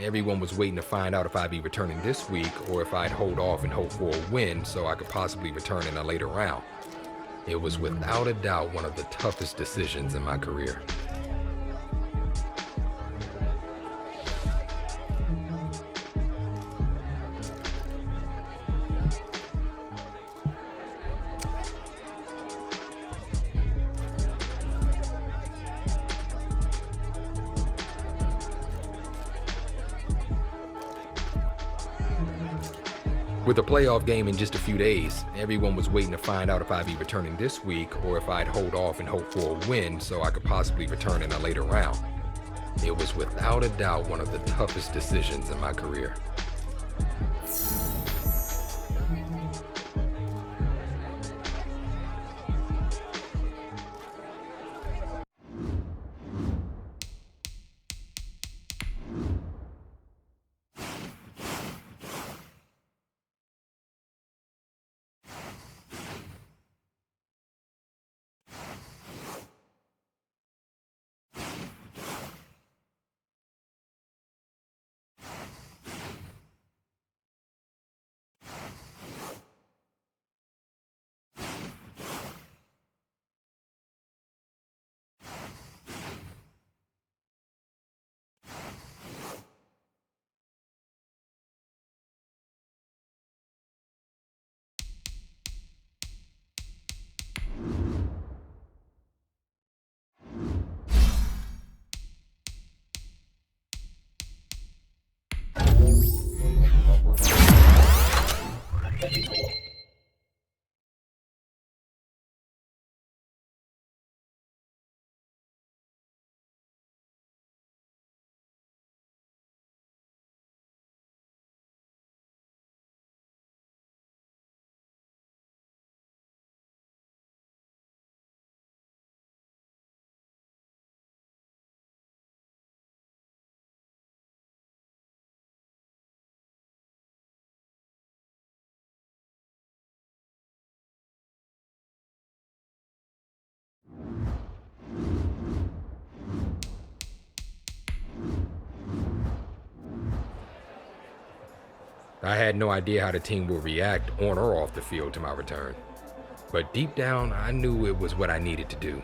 Everyone was waiting to find out if I'd be returning this week or if I'd hold off and hope for a win so I could possibly return in a later round. It was without a doubt one of the toughest decisions in my career. With a playoff game in just a few days, everyone was waiting to find out if I'd be returning this week or if I'd hold off and hope for a win so I could possibly return in a later round. It was without a doubt one of the toughest decisions in my career. I had no idea how the team would react on or off the field to my return. But deep down, I knew it was what I needed to do.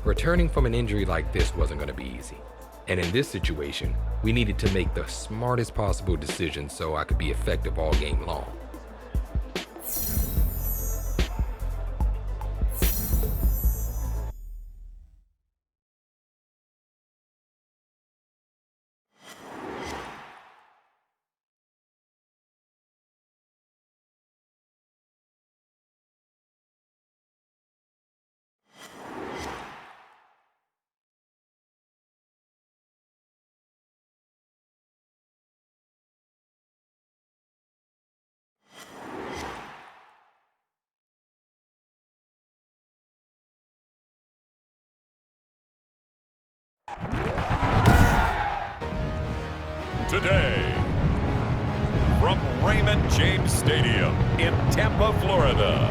Returning from an injury like this wasn't going to be easy. And in this situation, we needed to make the smartest possible decision so I could be effective all game long. Today, from Raymond James Stadium in Tampa, Florida,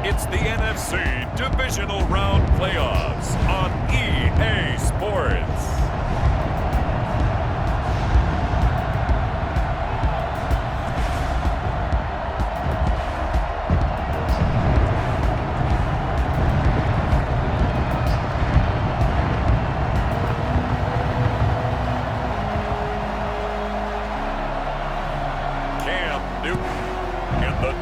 it's the NFC Divisional Round Playoffs on EA Sports.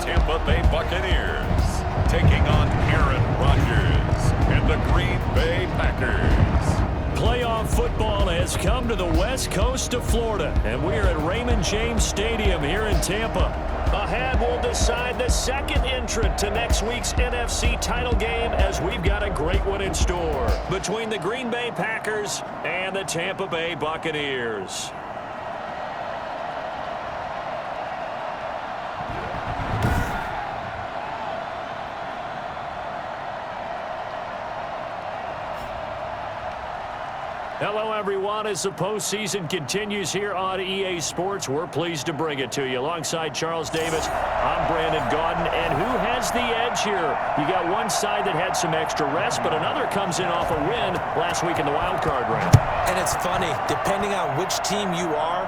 Tampa Bay Buccaneers taking on Aaron Rodgers and the Green Bay Packers. Playoff football has come to the west coast of Florida, and we're at Raymond James Stadium here in Tampa. Ahead, we'll decide the second entrant to next week's NFC title game, as we've got a great one in store between the Green Bay Packers and the Tampa Bay Buccaneers. Hello, everyone. As the postseason continues here on EA Sports, we're pleased to bring it to you. Alongside Charles Davis, I'm Brandon Gaudin. And who has the edge here? You got one side that had some extra rest, but another comes in off a win last week in the wild card round. And it's funny, depending on which team you are,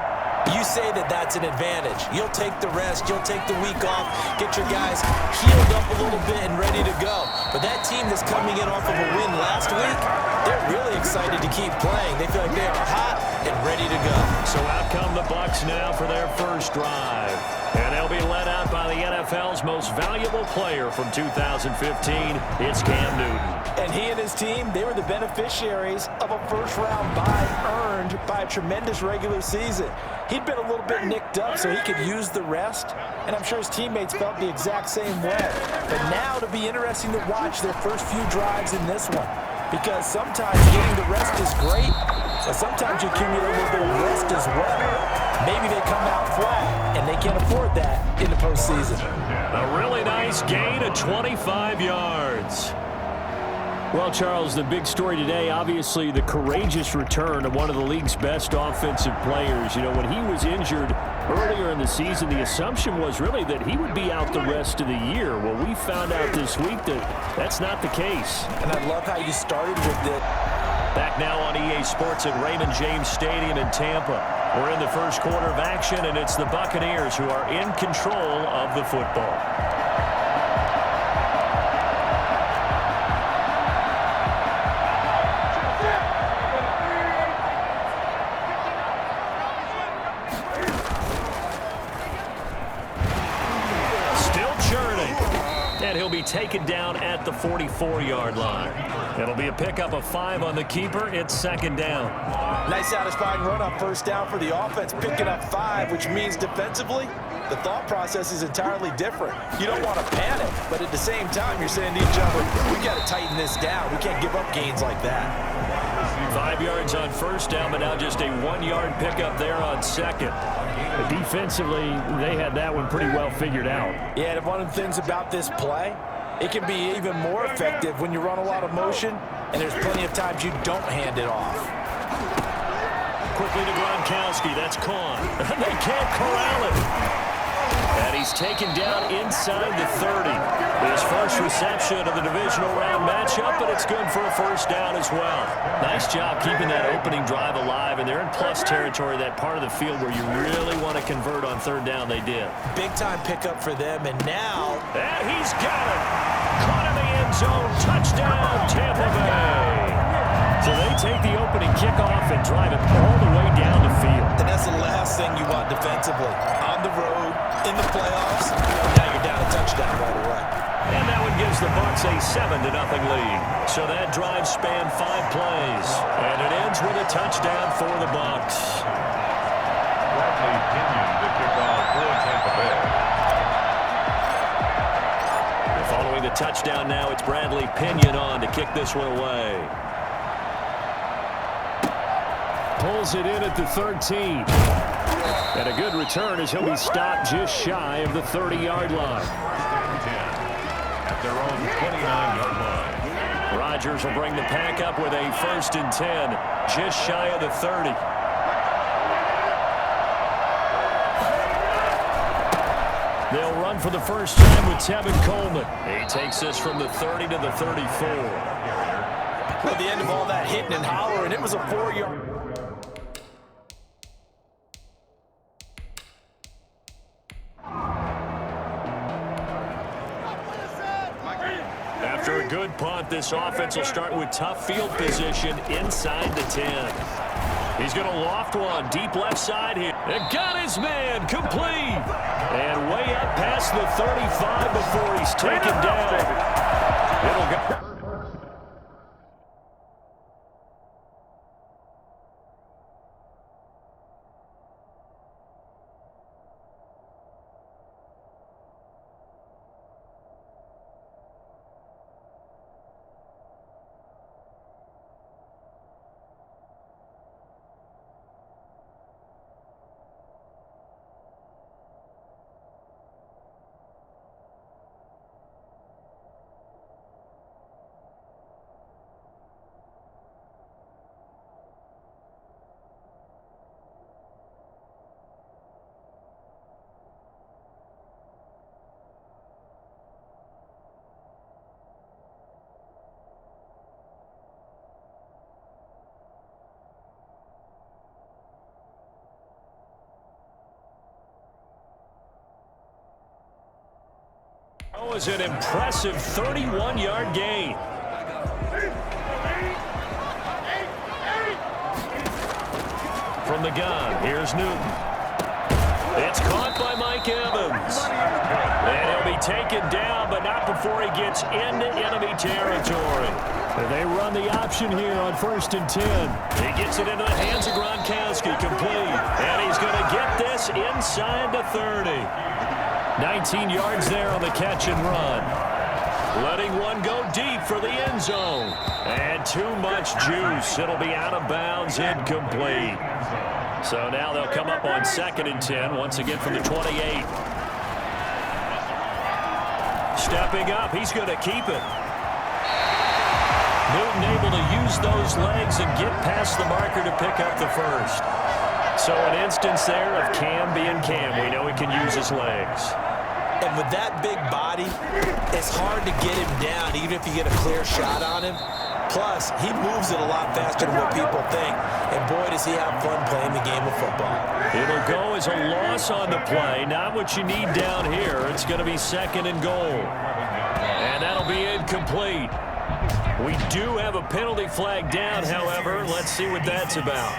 you say that that's an advantage. You'll take the rest, you'll take the week off, get your guys healed up a little bit and ready to go. But that team that's coming in off of a win last week, they're really excited to keep playing. They feel like they are hot and ready to go. So out come the Bucs now for their first drive. And they'll be led out by the NFL's most valuable player from 2015. It's Cam Newton. And he and his team, they were the beneficiaries of a first-round bye earned by a tremendous regular season. He'd been a little bit nicked up, so he could use the rest, and I'm sure his teammates felt the exact same way. But now it'll be interesting to watch their first few drives in this one, because sometimes getting the rest is great, but sometimes you accumulate a little bit of rest as well. Maybe they come out flat, and they can't afford that in the postseason. A really nice gain of 25 yards. Well, Charles, the big story today, obviously the courageous return of one of the league's best offensive players. You know, when he was injured earlier in the season, the assumption was really that he would be out the rest of the year. Well, we found out this week that that's not the case. And I love how you started with it. Back now on EA Sports at Raymond James Stadium in Tampa. We're in the first quarter of action, and it's the Buccaneers who are in control of the football. And he'll be taken down at the 44-yard line. It'll be a pickup of 5 on the keeper. It's second down. Nice satisfying run on first down for the offense, picking up 5, which means defensively, the thought process is entirely different. You don't want to panic, but at the same time, you're saying to each other, we got to tighten this down. We can't give up gains like that. 5 yards on first down, but now just a 1-yard pickup there on second. Defensively, they had that one pretty well figured out. Yeah, and one of the things about this play, it can be even more effective when you run a lot of motion, and there's plenty of times you don't hand it off. Quickly to Gronkowski, that's Kahn. They can't corral it. And he's taken down inside the 30. His first reception of the divisional round matchup, but it's good for a first down as well. Nice job keeping that opening drive alive, and they're in plus territory, that part of the field where you really want to convert on third down. They did. Big-time pickup for them, and now... And he's got it. Caught in the end zone. Touchdown, Tampa Bay. So they take the opening kickoff and drive it all the way down the field. And that's the last thing you want defensively. On the road, in the playoffs, now you're down a touchdown right away. And that one gives the Bucs a 7-0 lead. So that drive spanned 5 plays. And it ends with a touchdown for the Bucs. Bradley Pinion to kick off for Tampa Bay. Following the touchdown now, it's Bradley Pinion on to kick this one away. Pulls it in at the 13. And a good return as he'll be stopped just shy of the 30-yard line. At their own 29-yard line. Rodgers will bring the pack up with a 1st and 10, just shy of the 30. They'll run for the first time with Tevin Coleman. He takes this from the 30 to the 34. At the end of all that hitting and hollering, it was a 4-yard... After a good punt, this offense will start with tough field position inside the 10. He's going to loft one deep left side here. And got his man complete. And way up past the 35 before he's taken down. It'll go. It was an impressive 31-yard gain. From the gun, here's Newton. It's caught by Mike Evans. And he'll be taken down, but not before he gets into enemy territory. They run the option here on 1st and 10. He gets it into the hands of Gronkowski, complete. And he's going to get this inside the 30. 19 yards there on the catch and run. Letting one go deep for the end zone. And too much juice. It'll be out of bounds, incomplete. So now they'll come up on 2nd and 10, once again from the 28. Stepping up, he's going to keep it. Newton able to use those legs and get past the marker to pick up the first. So an instance there of Cam being Cam. We know he can use his legs. And with that big body, it's hard to get him down, even if you get a clear shot on him. Plus, he moves it a lot faster than what people think. And boy, does he have fun playing the game of football. It'll go as a loss on the play. Not what you need down here. It's going to be 2nd and goal. And that'll be incomplete. We do have a penalty flag down, however. Let's see what that's about.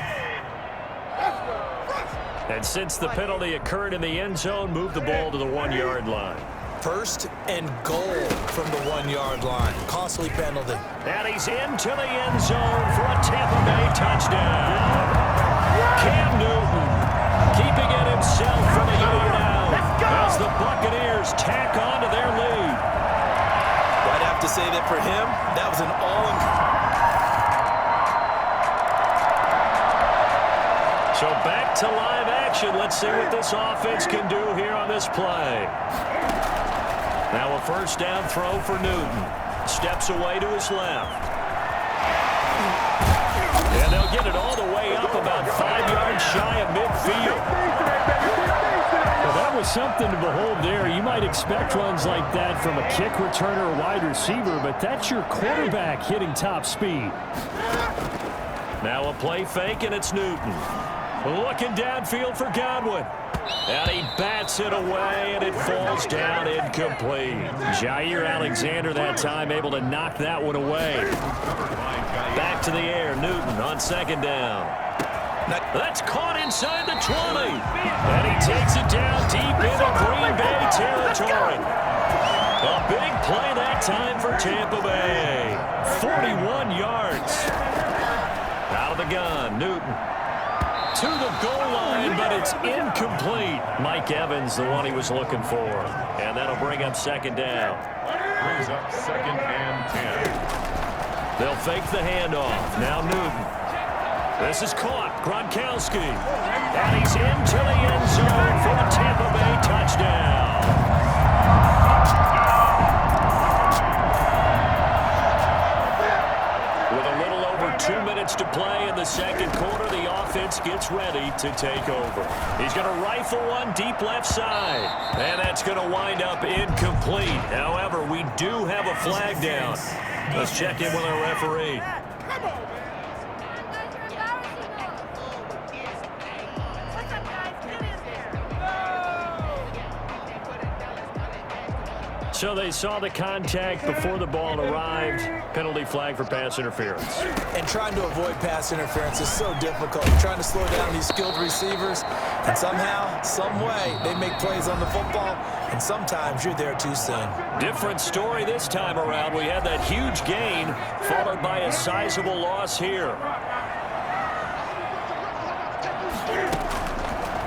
And since the penalty occurred in the end zone, move the ball to the 1-yard line. 1st and goal from the 1-yard line. Costly penalty. And he's into the end zone for a Tampa Bay touchdown. Cam Newton keeping it himself for the yard out as the Buccaneers tack on to their lead. I'd have to say that for him, that was an So back to live action. Let's see what this offense can do here on this play. Now a 1st down throw for Newton. Steps away to his left. And they'll get it all the way up about 5 yards shy of midfield. Well, that was something to behold there. You might expect runs like that from a kick returner or wide receiver, but that's your quarterback hitting top speed. Now a play fake, and it's Newton. Looking downfield for Godwin. And he bats it away, and it falls down incomplete. Jair Alexander that time able to knock that one away. Back to the air, Newton on 2nd down. That's caught inside the 20. And he takes it down deep into Green Bay territory. A big play that time for Tampa Bay. 41 yards. Out of the gun, Newton. To the goal line, but it's incomplete. Mike Evans, the one he was looking for. And that'll bring up 2nd down. Brings up 2nd and 10. They'll fake the handoff. Now Newton. This is caught. Gronkowski. And he's into the end zone for a Tampa Bay touchdown. With a little over 2 minutes to play in the 2nd quarter, the offense gets ready to take over. He's going to rifle one deep left side. And that's going to wind up incomplete. However, we do have a flag down. Let's check in with our referee. So they saw the contact before the ball arrived. Penalty flag for pass interference. And trying to avoid pass interference is so difficult. You're trying to slow down these skilled receivers, and somehow, some way, they make plays on the football, and sometimes you're there too soon. Different story this time around. We had that huge gain, followed by a sizable loss here.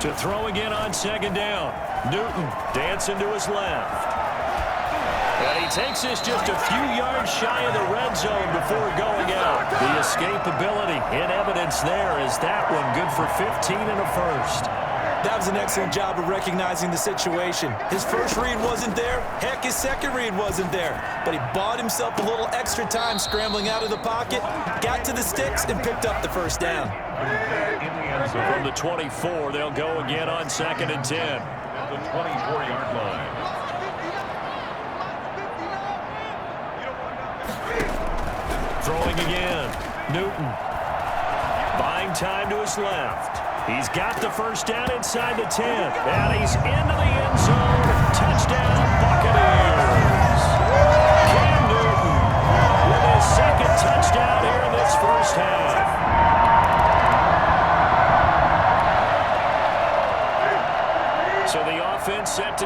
To throw again on 2nd down. Newton dancing to his left. And he takes this just a few yards shy of the red zone before going out. The escapability in evidence there is that one good for 15 and a 1st. That was an excellent job of recognizing the situation. His first read wasn't there. Heck, his second read wasn't there. But he bought himself a little extra time scrambling out of the pocket, got to the sticks, and picked up the 1st down. From the 24, they'll go again on 2nd and 10. At the 24-yard line. Throwing again. Newton. Buying time to his left. He's got the 1st down inside the 10. And he's into the end zone. Touchdown, Buccaneers.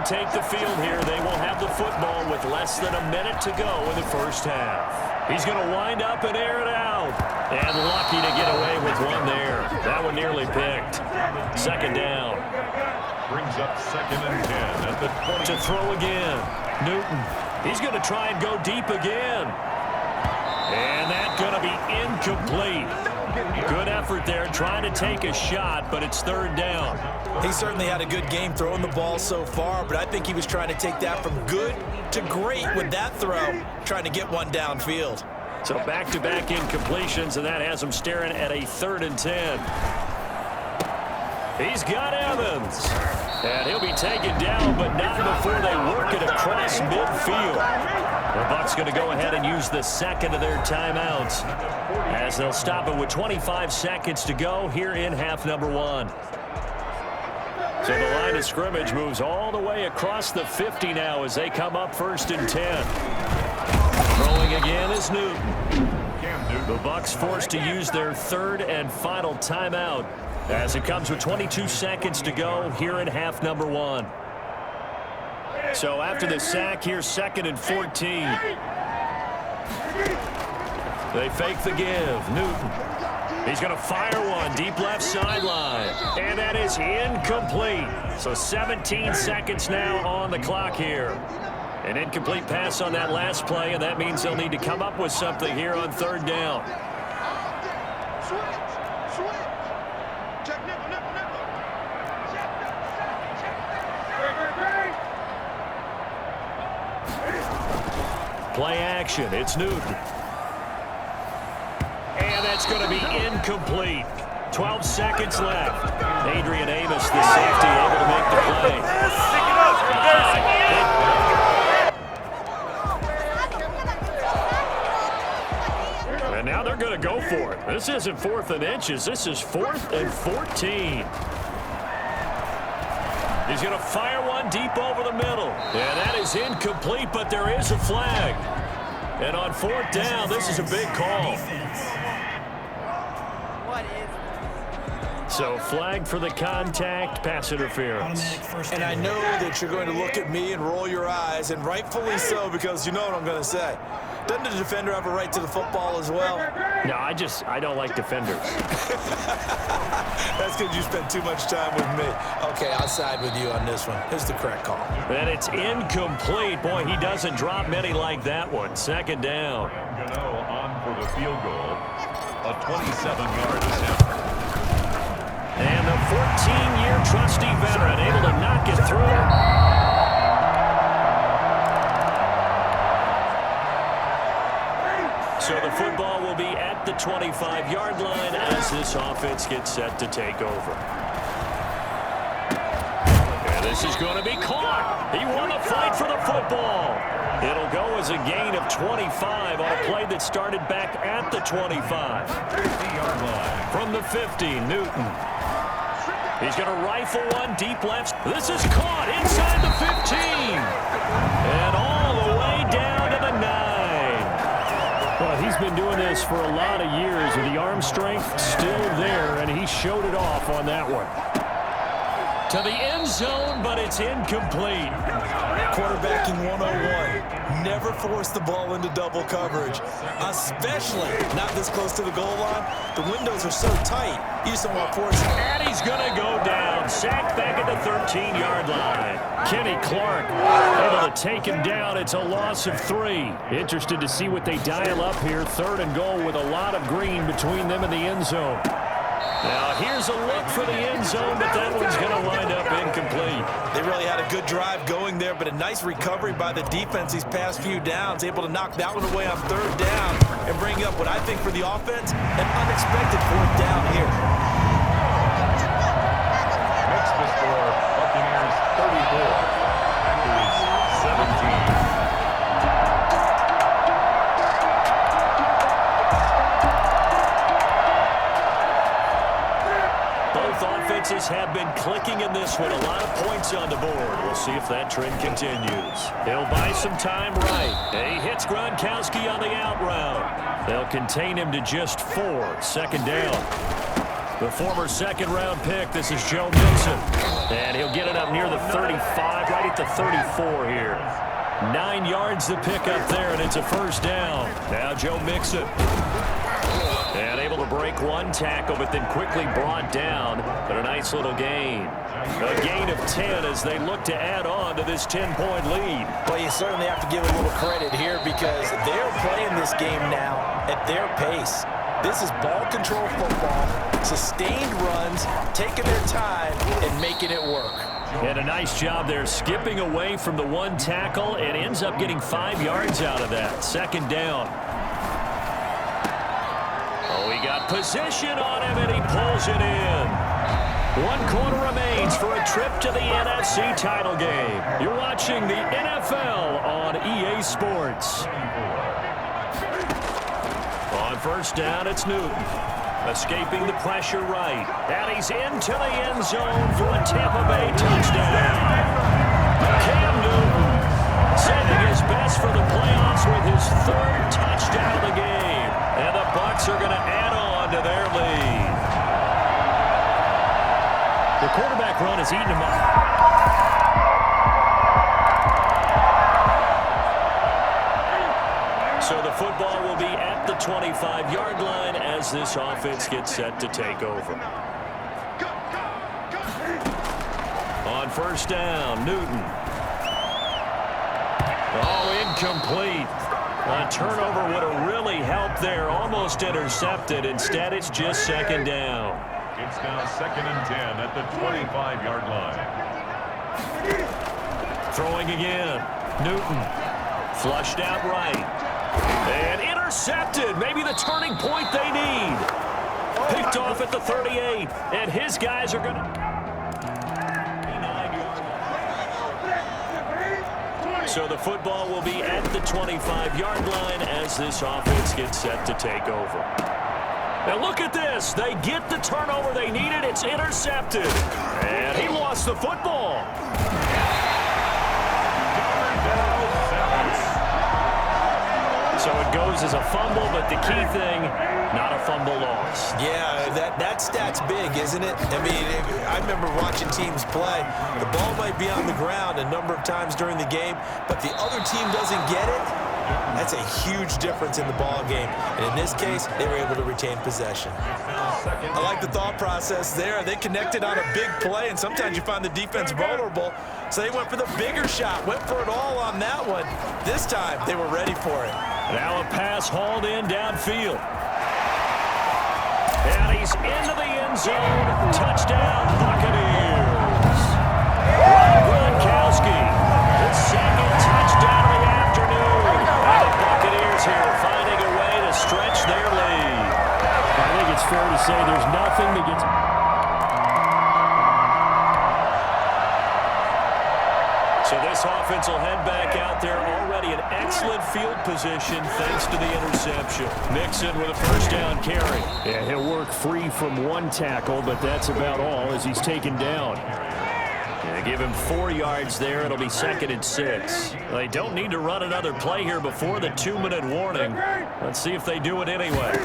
take the field here. They will have the football with less than a minute to go in the first half. He's going to wind up and air it out. And lucky to get away with one there. That one nearly picked. Second down. Brings up 2nd and 10 at the 20. To throw again. Newton. He's going to try and go deep again. And that's going to be incomplete. Good effort there trying to take a shot, but it's third down. He certainly had a good game throwing the ball so far, but I think he was trying to take that from good to great with that throw, trying to get one downfield. So back-to-back incompletions, and that has him staring at a 3rd and 10. He's got Evans. And he'll be taken down, but not before they work it across midfield. The Bucs going to go ahead and use the second of their timeouts as they'll stop it with 25 seconds to go here in half number 1. So the line of scrimmage moves all the way across the 50 now as they come up 1st and 10. Throwing again is Newton. The Bucs forced to use their 3rd and final timeout as it comes with 22 seconds to go here in half number 1. So after the sack, here's 2nd and 14. They fake the give. Newton. He's going to fire one deep left sideline. And that is incomplete. So 17 seconds now on the clock here. An incomplete pass on that last play, and that means they'll need to come up with something here on 3rd down. Play action. It's Newton. And that's going to be incomplete. 12 seconds left. Adrian Amos, the safety, able to make the play. And now they're going to go for it. This isn't 4th and inches. This is 4th and 14. He's going to fire one deep over the middle. And that is incomplete, but there is a flag. And on 4th down, this is a big call. So flag for the contact, pass interference. And I know that you're going to look at me and roll your eyes, and rightfully so, because you know what I'm going to say. Doesn't the defender have a right to the football as well? No, I don't like defenders. That's because you spend too much time with me. Okay, I'll side with you on this one. It's the correct call. And it's incomplete. Boy, he doesn't drop many like that one. 2nd down. Gano on for the field goal. A 27-yard attempt. And the 14-year trusty veteran able to knock it through. So the football will be at the 25-yard line as this offense gets set to take over. And this is going to be caught. He won the fight for the football. It'll go as a gain of 25 on a play that started back at the 25. 50-yard line. From the 50, Newton. He's going to rifle one deep left. This is caught inside the 15. And all the way down to the 9. Well, he's been doing this for a lot of years, with the arm strength still there, and he showed it off on that one. To the end zone, but it's incomplete. Quarterbacking 101. Never force the ball into double coverage, especially not this close to the goal line. The windows are so tight, you just don't want to force it. And he's going to go down. Sacked back at the 13-yard line. Kenny Clark able to take him down. It's a loss of 3. Interested to see what they dial up here. 3rd and goal with a lot of green between them and the end zone. Now, here's a look for the end zone, but that one's going to wind up incomplete. They really had a good drive going there, but a nice recovery by the defense these past few downs, able to knock that one away on 3rd down and bring up what I think for the offense, an unexpected 4th down here. Makes the score Buccaneers 34, Packers 17. Offenses have been clicking in this one. A lot of points on the board. We'll see if that trend continues. He'll buy some time right. He hits Gronkowski on the out route. They'll contain him to just 4. 2nd down. The former second-round pick, this is Joe Mixon. And he'll get it up near the 35, right at the 34 here. 9 yards to pick up there, and it's a first down. Now Joe Mixon. And able to break one tackle, but then quickly brought down. But a nice little gain. A gain of 10 as they look to add on to this 10-point lead. Well, you certainly have to give a little credit here because they're playing this game now at their pace. This is ball control football, sustained runs, taking their time, and making it work. And a nice job there skipping away from the one tackle and ends up getting 5 yards out of that. Second down. Oh, he got position on him, and he pulls it in. 1 quarter remains for a trip to the NFC title game. You're watching the NFL on EA Sports. On first down, it's Newton. Escaping the pressure right. And he's into the end zone for a Tampa Bay touchdown. Cam Newton sending his best for the playoffs with his 3rd touchdown of the game. And the Bucs are going to add on to their lead. The quarterback run has eaten him up. So the football will be at the 25-yard line as this offense gets set to take over. On first down, Newton. Oh, incomplete. A turnover would have really helped there. Almost intercepted. Instead, it's just second down. It's now 2nd and 10 at the 25-yard line. Throwing again. Newton. Flushed out right. And intercepted. Maybe the turning point they need. Picked off at the 38. And his guys are going to... So the football will be at the 25-yard line as this offense gets set to take over. Now look at this. They get the turnover they needed. It's intercepted. And he lost the football. So it goes as a fumble, but the key thing, not a fumble loss. Yeah, that stat's big, isn't it? I mean, I remember watching teams play. The ball might be on the ground a number of times during the game, but the other team doesn't get it. That's a huge difference in the ball game. And in this case, they were able to retain possession. I like the thought process there. They connected on a big play, and sometimes you find the defense vulnerable. So they went for the bigger shot, went for it all on that one. This time, they were ready for it. Now a pass hauled in downfield. And he's into the end zone. Touchdown, Buccaneers. Rob Gronkowski, his 2nd touchdown of the afternoon. And the Buccaneers here finding a way to stretch their lead. I think it's fair to say there's nothing that gets... So this offense will head back out there, already in excellent field position thanks to the interception. Mixon with a first down carry. Yeah, he'll work free from one tackle, but that's about all as he's taken down. They give him 4 yards there. It'll be 2nd and 6. They don't need to run another play here before the 2-minute warning. Let's see if they do it anyway.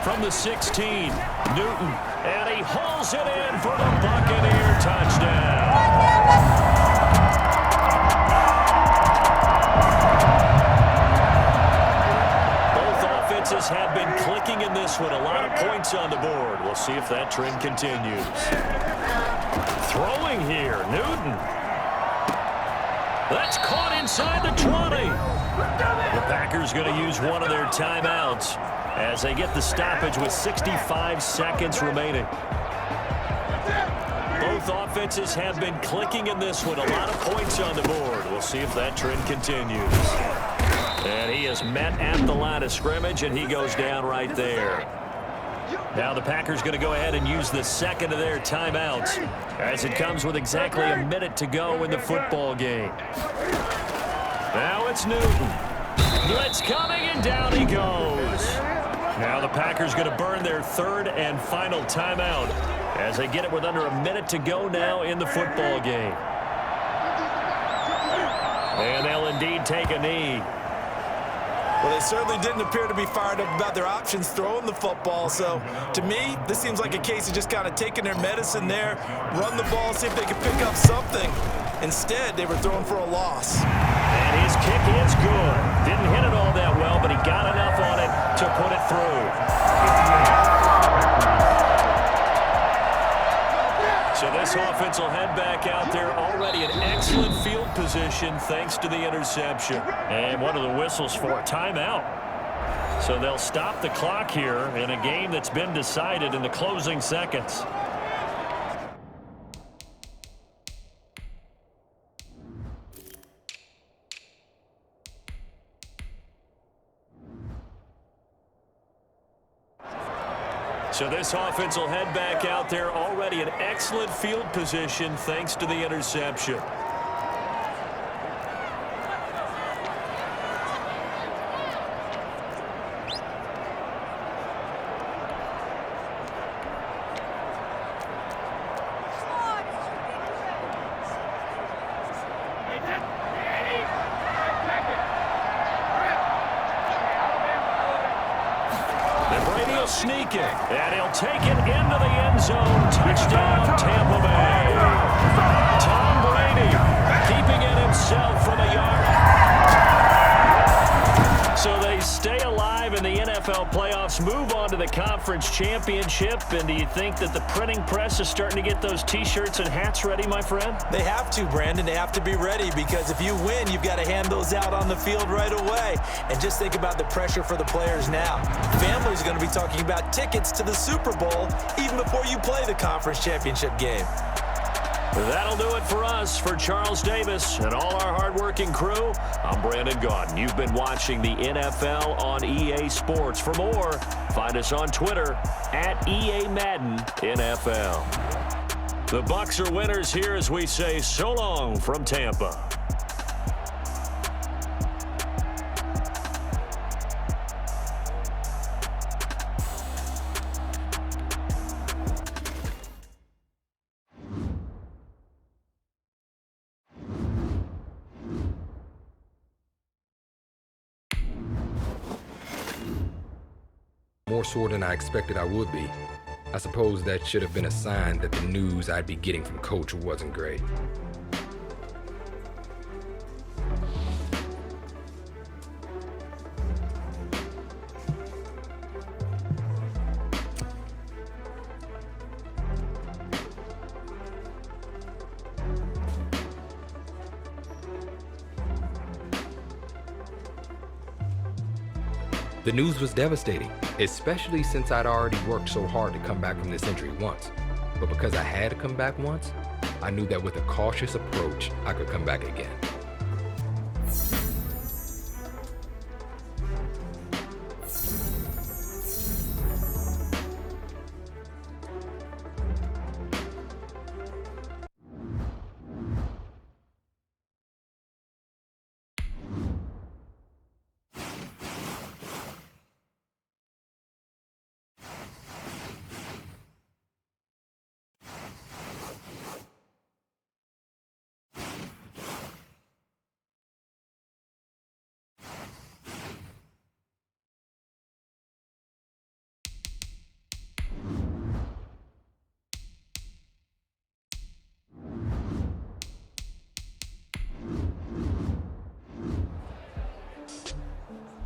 From the 16, Newton, and he hauls it in for the Buccaneer touchdown. Have been clicking in this one. A lot of points on the board. We'll see if that trend continues. Throwing here, Newton. That's caught inside the 20. The Packers going to use one of their timeouts as they get the stoppage with 65 seconds remaining. Both offenses have been clicking in this one. A lot of points on the board. We'll see if that trend continues. And he is met at the line of scrimmage, and he goes down right there. Now the Packers going to go ahead and use the 2nd of their timeouts as it comes with exactly a minute to go in the football game. Now it's Newton. Blitz coming, and down he goes. Now the Packers going to burn their 3rd and final timeout as they get it with under a minute to go now in the football game. And they'll indeed take a knee. Well, they certainly didn't appear to be fired up about their options throwing the football. So, to me, this seems like a case of just kind of taking their medicine there, run the ball, see if they can pick up something. Instead, they were throwing for a loss. And his kick is good. Didn't hit it all that well, but he got enough on it to put it through. So this offense will head back out there, already in excellent field position thanks to the interception. And what are the whistles for? Timeout. So they'll stop the clock here in a game that's been decided in the closing seconds. So this offense will head back out there, already in excellent field position thanks to the interception. Sneak it, and he'll take it into the end zone. Touchdown, Tampa Bay. Tom Brady keeping it himself from a yard. So they stay alive in the NFL playoffs, move on to the conference championship. And do you think that the printing press is starting to get those T-shirts and hats ready, my friend? They have to, Brandon. They have to be ready because if you win, you've got to hand those out on the field right away. And just think about the pressure for the players now. Families are going to be talking about tickets to the Super Bowl even before you play the conference championship game. That'll do it for us. For Charles Davis and all our hardworking crew, I'm Brandon Gaudin. You've been watching the NFL on EA Sports. For more, find us on Twitter at EA Madden NFL. The Bucs are winners here as we say so long from Tampa. More sore than I expected I would be. I suppose that should have been a sign that the news I'd be getting from Coach wasn't great. The news was devastating, especially since I'd already worked so hard to come back from this injury once. But because I had to come back once, I knew that with a cautious approach, I could come back again.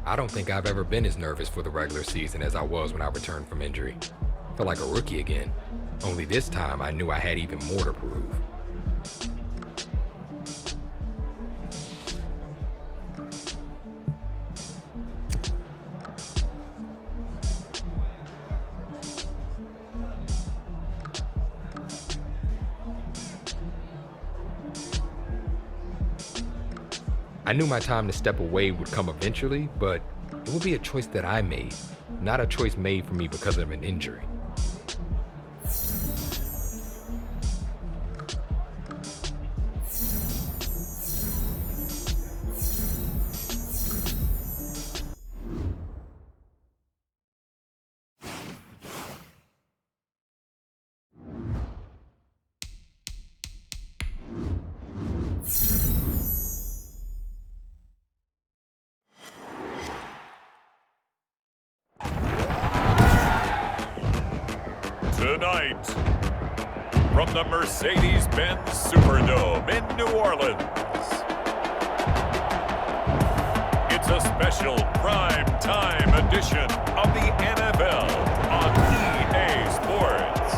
I don't think I've ever been as nervous for the regular season as I was when I returned from injury. Felt like a rookie again. Only this time I knew I had even more to prove. I knew my time to step away would come eventually, but it would be a choice that I made, not a choice made for me because of an injury. Tonight, from the Mercedes-Benz Superdome in New Orleans, it's a special prime time edition of the NFL on EA Sports.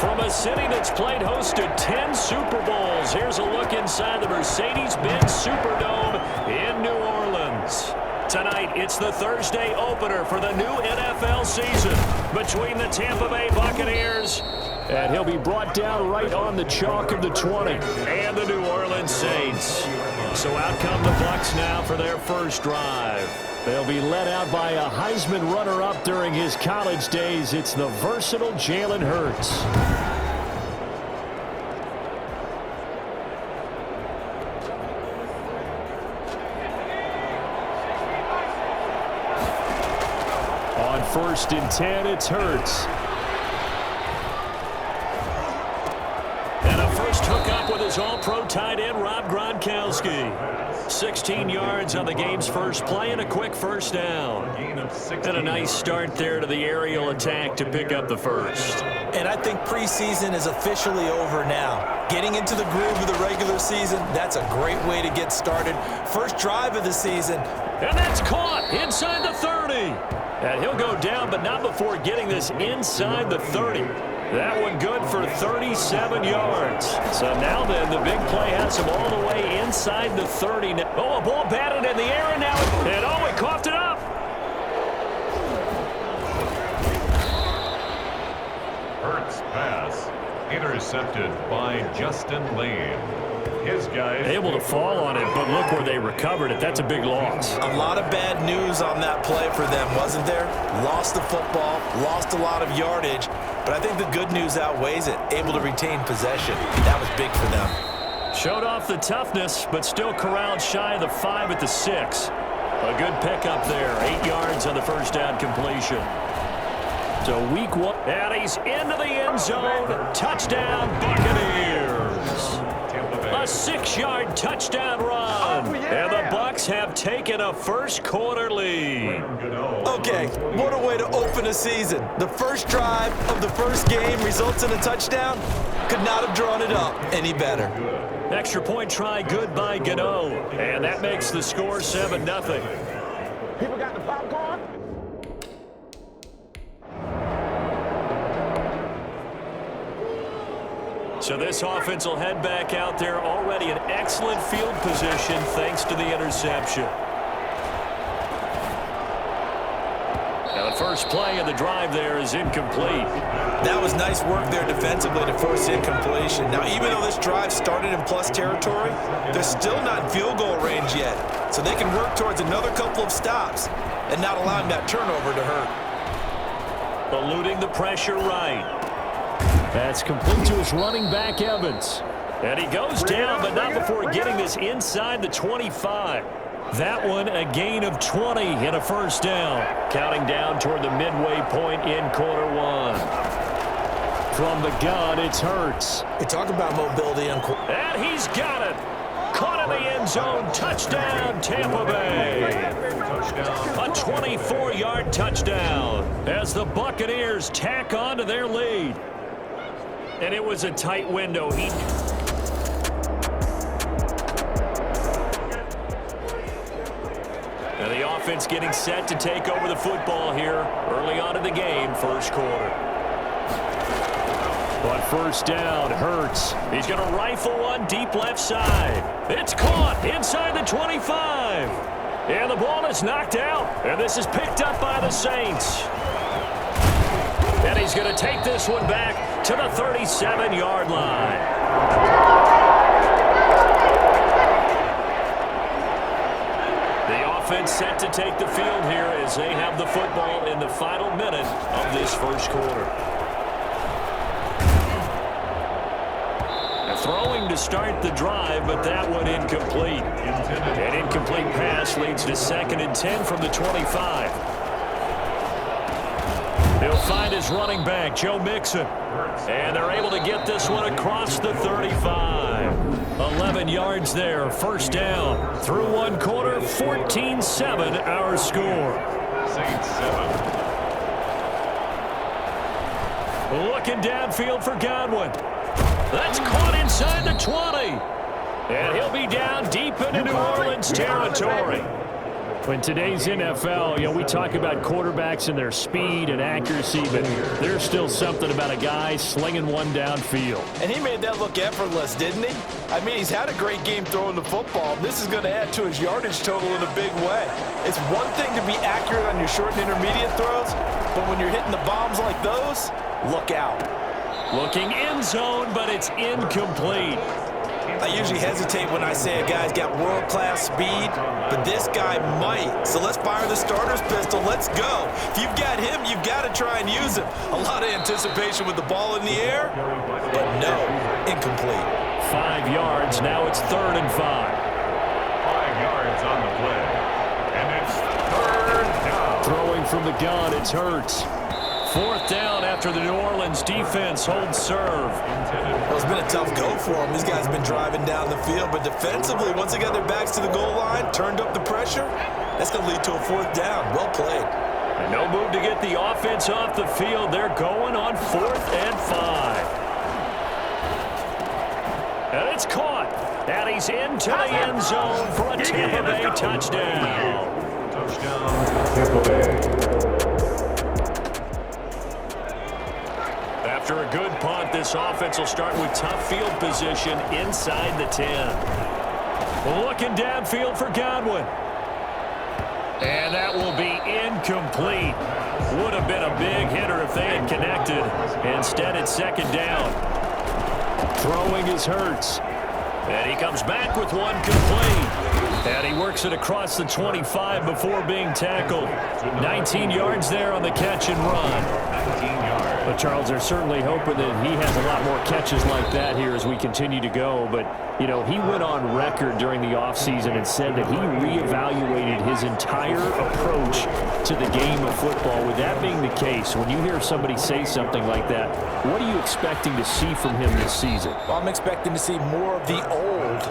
From a city that's played host to 10 Super Bowls, here's a look inside the Mercedes-Benz Superdome in New Orleans. Tonight, it's the Thursday opener for the new NFL season between the Tampa Bay Buccaneers, and he'll be brought down right on the chalk of the 20, and the New Orleans Saints. So out come the Bucs now for their first drive. They'll be led out by a Heisman runner-up during his college days. It's the versatile Jalen Hurts. On 1st and 10, it's Hurts. And a first hookup with his all-pro tight end, Rob Gronkowski. 16 yards on the game's first play and a quick first down. And a nice start there to the aerial attack to pick up the first. And I think preseason is officially over now. Getting into the groove of the regular season, that's a great way to get started. First drive of the season. And that's caught inside the 30. And he'll go down, but not before getting this inside the 30. That one good for 37 yards. So now then, the big play has him all the way inside the 30. Oh, a ball batted in the air, and now he coughed it up. Hurts pass intercepted by Justin Lane. His guys able to fall on it, but look where they recovered it. That's a big loss. A lot of bad news on that play for them, wasn't there? Lost the football, lost a lot of yardage, but I think the good news outweighs it. Able to retain possession. That was big for them. Showed off the toughness, but still corralled shy of the 5 at the 6. A good pickup there. 8 yards on the first down completion. So week 1. And he's into the end zone. Touchdown, Buccaneers. A 6-yard touchdown run. And the Bucs have taken a first-quarter lead. Okay, what a way to open a season. The first drive of the first game results in a touchdown. Could not have drawn it up any better. Extra point try good by Gano. And that makes the score 7-0. People got the popcorn? So this offense will head back out there, already in excellent field position thanks to the interception. Now the first play of the drive there is incomplete. That was nice work there defensively to force incompletion. Now, even though this drive started in plus territory, they're still not in field goal range yet. So they can work towards another couple of stops and not allowing that turnover to hurt. Eluding the pressure right. That's complete to his running back, Evans. And he goes down, but not before getting this inside the 25. That one a gain of 20 and a first down. Counting down toward the midway point in quarter 1. From the gun, it's Hurts. We talk about mobility and he's got it. Caught in the end zone. Touchdown, Tampa Bay. A 24-yard touchdown as the Buccaneers tack on to their lead. And it was a tight window. And the offense getting set to take over the football here early on in the game, first quarter. But first down, Hurts. He's going to rifle one deep left side. It's caught inside the 25. And the ball is knocked out. And this is picked up by the Saints. And he's going to take this one back to the 37-yard line. The offense set to take the field here as they have the football in the final minute of this first quarter. Throwing to start the drive, but that one incomplete. An incomplete pass leads to 2nd and 10 from the 25. He'll find his running back, Joe Mixon. And they're able to get this one across the 35. 11 yards there, first down. Through one quarter, 14-7 our score. Saints 7. Looking downfield for Godwin. That's caught inside the 20. And he'll be down deep into New Orleans territory. In today's NFL, we talk about quarterbacks and their speed and accuracy, but there's still something about a guy slinging one downfield. And he made that look effortless, didn't he? I mean, he's had a great game throwing the football. This is going to add to his yardage total in a big way. It's one thing to be accurate on your short and intermediate throws, but when you're hitting the bombs like those, look out. Looking end zone, but it's incomplete. I usually hesitate when I say a guy's got world-class speed, but this guy might. So let's fire the starter's pistol. Let's go. If you've got him, you've got to try and use him. A lot of anticipation with the ball in the air, but no, incomplete. 5 yards. Now it's 3rd and 5. 5 yards on the play. And it's 3rd down. Throwing from the gun, it's Hurts. 4th down after the New Orleans defense holds serve. Well, it's been a tough go for them. These guys have been driving down the field, but defensively, once they got their backs to the goal line, turned up the pressure, that's going to lead to a 4th down. Well played. And no move to get the offense off the field. They're going on 4th and 5. And it's caught. And he's into the end zone for a Tampa Bay touchdown. Touchdown, Tampa Bay. After a good punt, this offense will start with tough field position inside the 10. Looking downfield for Godwin. And that will be incomplete. Would have been a big hitter if they had connected. Instead, it's 2nd down. Throwing is Hurts. And he comes back with one complete. And he works it across the 25 before being tackled. 19 yards there on the catch and run. 19 yards. But Charles, they're certainly hoping that he has a lot more catches like that here as we continue to go. But, he went on record during the offseason and said that he reevaluated his entire approach to the game of football. With that being the case, when you hear somebody say something like that, what are you expecting to see from him this season? Well, I'm expecting to see more of the old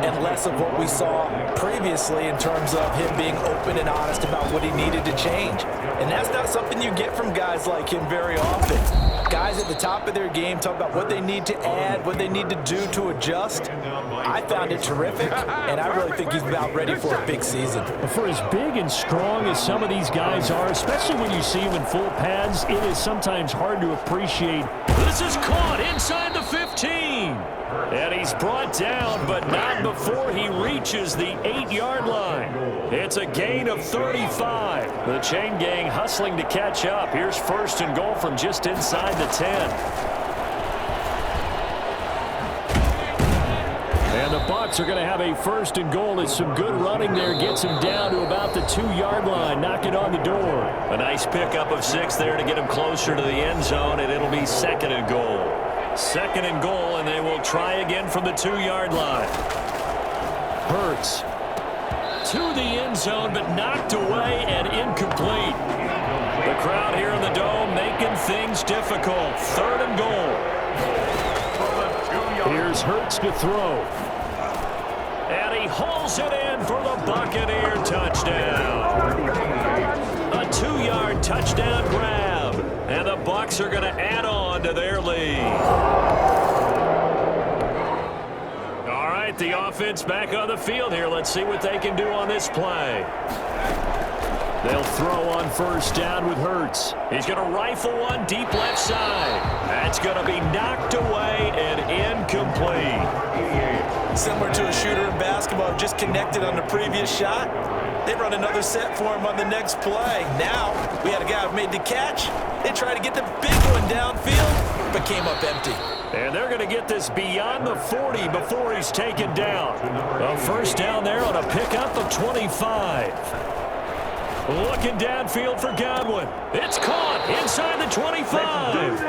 and less of what we saw previously in terms of him being open and honest about what he needed to change. And that's not something you get from guys like him very often. Guys at the top of their game talk about what they need to add, what they need to do to adjust. I found it terrific, and I really think he's about ready for a big season. For as big and strong as some of these guys are, especially when you see them in full pads, it is sometimes hard to appreciate. This is caught inside the 15. And he's brought down, but not before he reaches the 8-yard line. It's a gain of 35. The chain gang hustling to catch up. Here's 1st and goal from just inside the 10. And the Bucs are going to have a 1st and goal as some good running there gets him down to about the 2-yard line. Knock it on the door. A nice pickup of 6 there to get him closer to the end zone, and it'll be 2nd and goal. 2nd and goal, and they will try again from the 2-yard line. Hurts to the end zone, but knocked away and incomplete. The crowd here in the Dome making things difficult. 3rd and goal. Here's Hurts to throw. And he hauls it in for the Buccaneer touchdown. A 2-yard touchdown grab. And the Bucs are going to add on to their lead. All right, the offense back on the field here. Let's see what they can do on this play. They'll throw on 1st down with Hurts. He's going to rifle one deep left side. That's going to be knocked away and incomplete. Similar to a shooter in basketball, just connected on the previous shot. They run another set for him on the next play. Now, we had a guy who made the catch. They tried to get the big one downfield, but came up empty. And they're going to get this beyond the 40 before he's taken down. A 1st down there on a pickup of 25. Looking downfield for Godwin. It's caught inside the 25.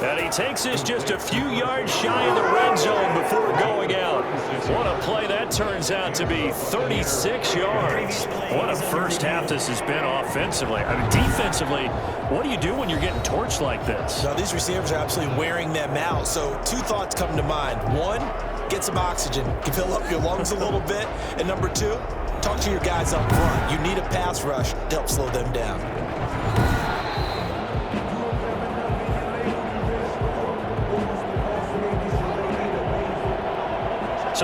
And he takes this just a few yards shy of the red zone before going out. What a play that turns out to be. 36 yards. What a first half this has been offensively. I mean, defensively, what do you do when you're getting torched like this? Now, these receivers are absolutely wearing them out. So 2 thoughts come to mind. 1, get some oxygen. You fill up your lungs a little bit. And number 2, talk to your guys up front. You need a pass rush to help slow them down.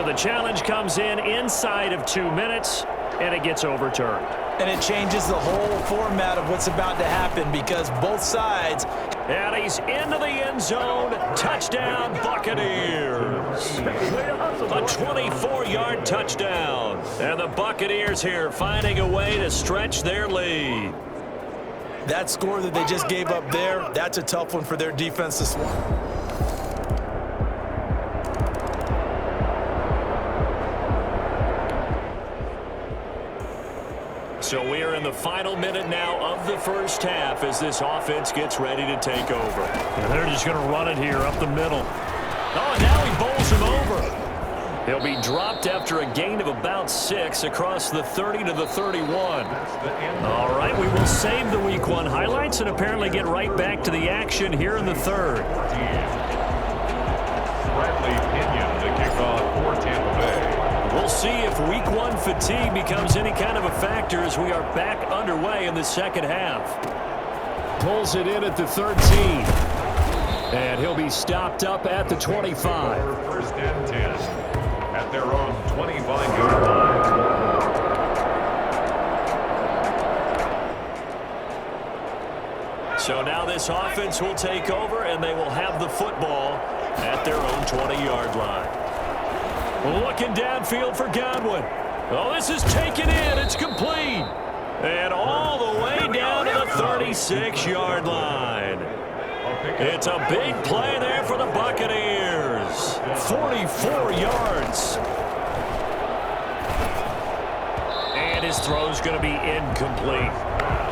So the challenge comes in inside of 2 minutes, and it gets overturned. And it changes the whole format of what's about to happen because both sides. And he's into the end zone. Touchdown, Buccaneers. A 24-yard touchdown. And the Buccaneers here finding a way to stretch their lead. That score that they just gave up there, that's a tough one for their defense to swallow. So we are in the final minute now of the first half as this offense gets ready to take over. And they're just going to run it here up the middle. Oh, and now he bowls him over. He'll be dropped after a gain of about 6 across the 30 to the 31. All right, we will save the Week 1 highlights and apparently get right back to the action here in the third. Bradley Pinion, the kickoff for Tampa Bay. We'll see if Week 1 fatigue becomes any kind of a factor as we are back underway in the second half. Pulls it in at the 13. And he'll be stopped up at the 25. First and 10 at their own 25-yard line. So now this offense will take over, and they will have the football at their own 20-yard line. Looking downfield for Godwin. Oh, this is taken in. It's complete. And all the way down to the 36-yard line. It's a big play there for the Buccaneers. 44 yards. And his throw's going to be incomplete.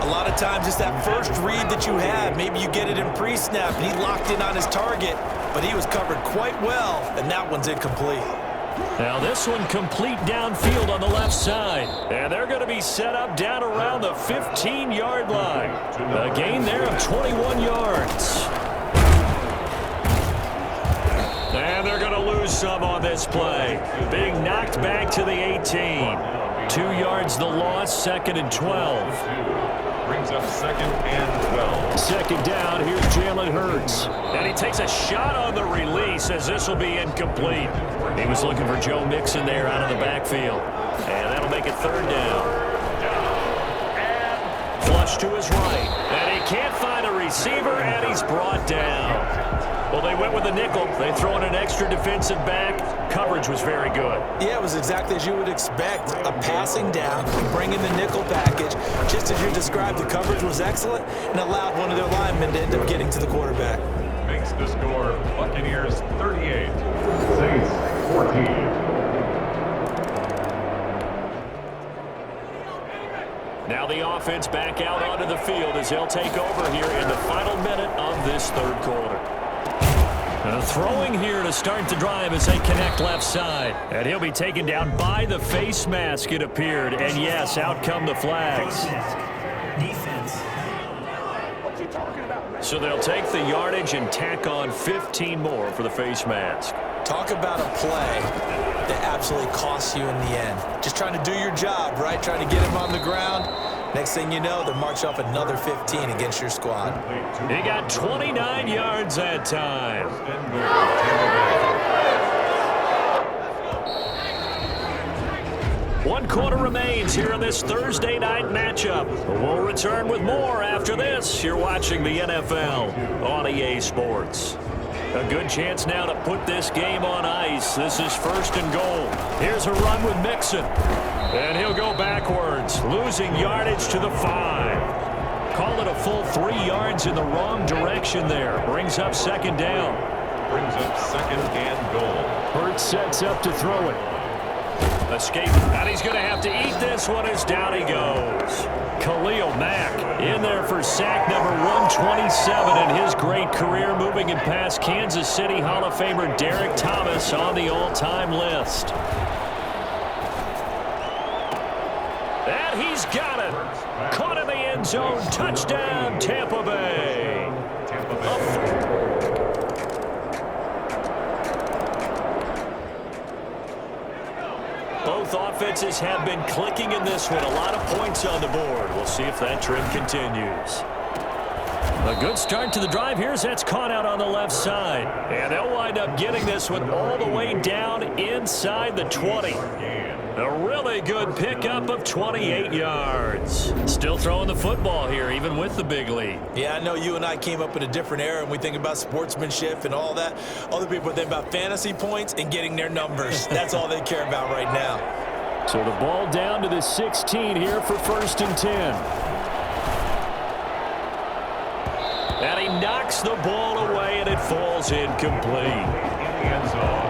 A lot of times it's that first read that you have. Maybe you get it in pre-snap, and he locked in on his target, but he was covered quite well, and that one's incomplete. Now this one complete downfield on the left side. And they're going to be set up down around the 15-yard line. A gain there of 21 yards. And they're going to lose some on this play. Being knocked back to the 18. 2 yards the loss, 2nd and 12. Brings up 2nd and 12. Second down, here's Jalen Hurts. And he takes a shot on the release as this will be incomplete. He was looking for Joe Mixon there out of the backfield. And that'll make it 3rd down. Flush to his right. And he can't find a receiver, and he's brought down. Well, they went with a nickel. They throw in an extra defensive back. Coverage was very good. Yeah, it was exactly as you would expect. A passing down, bring in the nickel package. Just as you described, the coverage was excellent and allowed one of their linemen to end up getting to the quarterback. Makes the score Buccaneers 38, Saints 14. Now the offense back out onto the field as they'll take over here in the final minute of this third quarter. Throwing here to start the drive as they connect left side. And he'll be taken down by the face mask, it appeared. And yes, out come the flags. So they'll take the yardage and tack on 15 more for the face mask. Talk about a play that absolutely costs you in the end. Just trying to do your job, right? Trying to get him on the ground. Next thing you know, they'll march off another 15 against your squad. He got 29 yards that time. 1 quarter remains here in this Thursday night matchup. We'll return with more after this. You're watching the NFL on EA Sports. A good chance now to put this game on ice. This is 1st and goal. Here's a run with Mixon. And he'll go backwards, losing yardage to the 5. Call it a full 3 yards in the wrong direction there. Brings up 2nd down. Brings up 2nd and goal. Hurts sets up to throw it. Escape, and he's going to have to eat this one as down he goes. Khalil Mack in there for sack number 127 in his great career, moving and past Kansas City Hall of Famer Derek Thomas on the all-time list. And he's got it. Caught in the end zone. Touchdown, Tampa Bay. Tampa Bay. Both offenses have been clicking in this one. A lot of points on the board. We'll see if that trend continues. A good start to the drive here as that's caught out on the left side. And they'll wind up getting this one all the way down inside the 20. A really good pickup of 28 yards. Still throwing the football here, even with the big lead. Yeah, I know you and I came up in a different era, and we think about sportsmanship and all that. Other people think about fantasy points and getting their numbers. That's all they care about right now. So the ball down to the 16 here for 1st and 10. And he knocks the ball away, and it falls incomplete.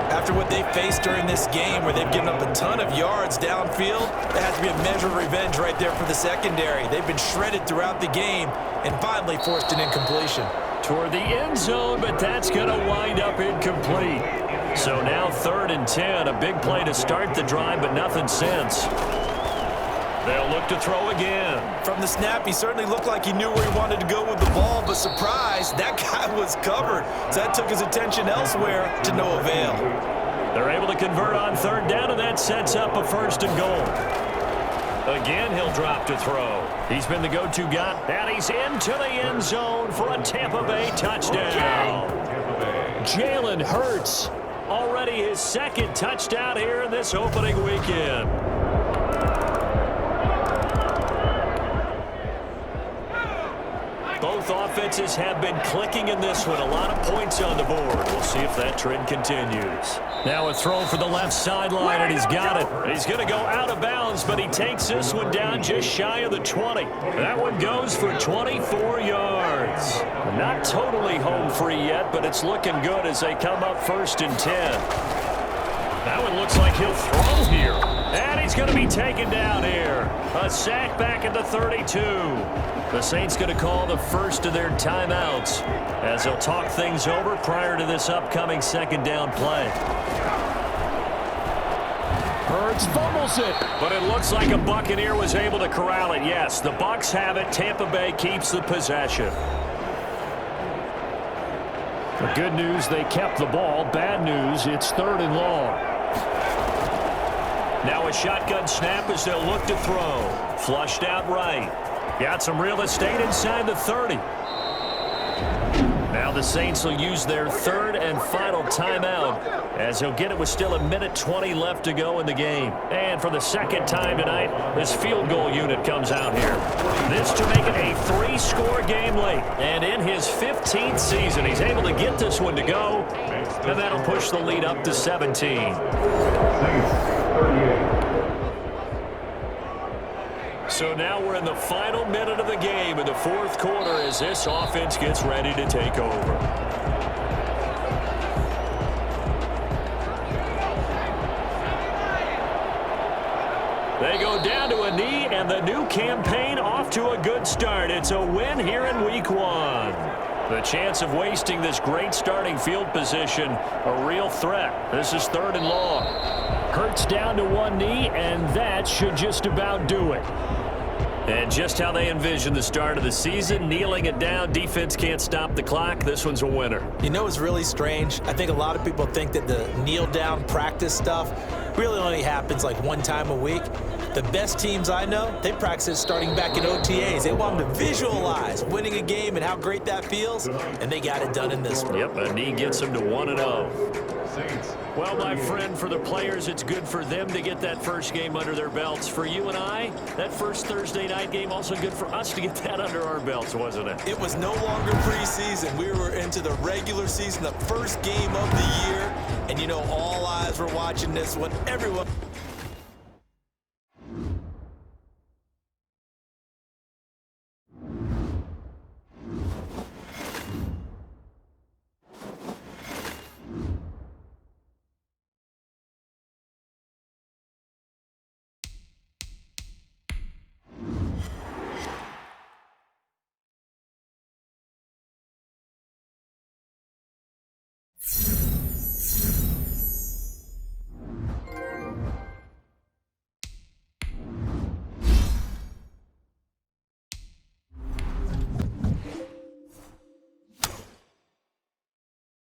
After what they faced during this game where they've given up a ton of yards downfield, that has to be a measure of revenge right there for the secondary. They've been shredded throughout the game and finally forced an incompletion. Toward the end zone, but that's going to wind up incomplete. So now 3rd and 10, a big play to start the drive, but nothing since. They'll look to throw again. From the snap, he certainly looked like he knew where he wanted to go with the ball, but surprise, that guy was covered. So that took his attention elsewhere to no avail. They're able to convert on 3rd down, and that sets up a 1st and goal. Again, he'll drop to throw. He's been the go-to guy, and he's into the end zone for a Tampa Bay touchdown. Jalen Hurts, already his 2nd touchdown here in this opening weekend. Both offenses have been clicking in this one. A lot of points on the board. We'll see if that trend continues. Now a throw for the left sideline, and he's got it. He's going to go out of bounds, but he takes this one down just shy of the 20. That one goes for 24 yards. Not totally home free yet, but it's looking good as they come up 1st and 10. That one looks like he'll throw here. And he's going to be taken down here. A sack back at the 32. The Saints going to call the first of their timeouts as they'll talk things over prior to this upcoming 2nd down play. Hurts fumbles it, but it looks like a Buccaneer was able to corral it. Yes, the Bucs have it. Tampa Bay keeps the possession. The good news, they kept the ball. Bad news, it's 3rd and long. Now a shotgun snap as they'll look to throw. Flushed out right. Got some real estate inside the 30. Now the Saints will use their 3rd and final timeout as he'll get it with still 1:20 left to go in the game. And for the 2nd time tonight, this field goal unit comes out here. This to make it a 3-score game late. And in his 15th season, he's able to get this one to go. And that'll push the lead up to 17. So now we're in the final minute of the game in the 4th quarter as this offense gets ready to take over. They go down to a knee, and the new campaign off to a good start. It's a win here in week 1. The chance of wasting this great starting field position, a real threat. This is 3rd and long. Hurts down to one knee, and that should just about do it. And just how they envision the start of the season, kneeling it down, defense can't stop the clock. This one's a winner. You know what's really strange? I think a lot of people think that the kneel-down practice stuff really only happens like one time a week. The best teams I know, they practice it starting back in OTAs. They want them to visualize winning a game and how great that feels, and they got it done in this one. Yep, a knee gets them to 1-0. Well, my friend, for the players, it's good for them to get that first game under their belts. For you and I, that first Thursday night game, also good for us to get that under our belts, wasn't it? It was no longer preseason. We were into the regular season, the first game of the year. And, you know, all eyes were watching this one. Everyone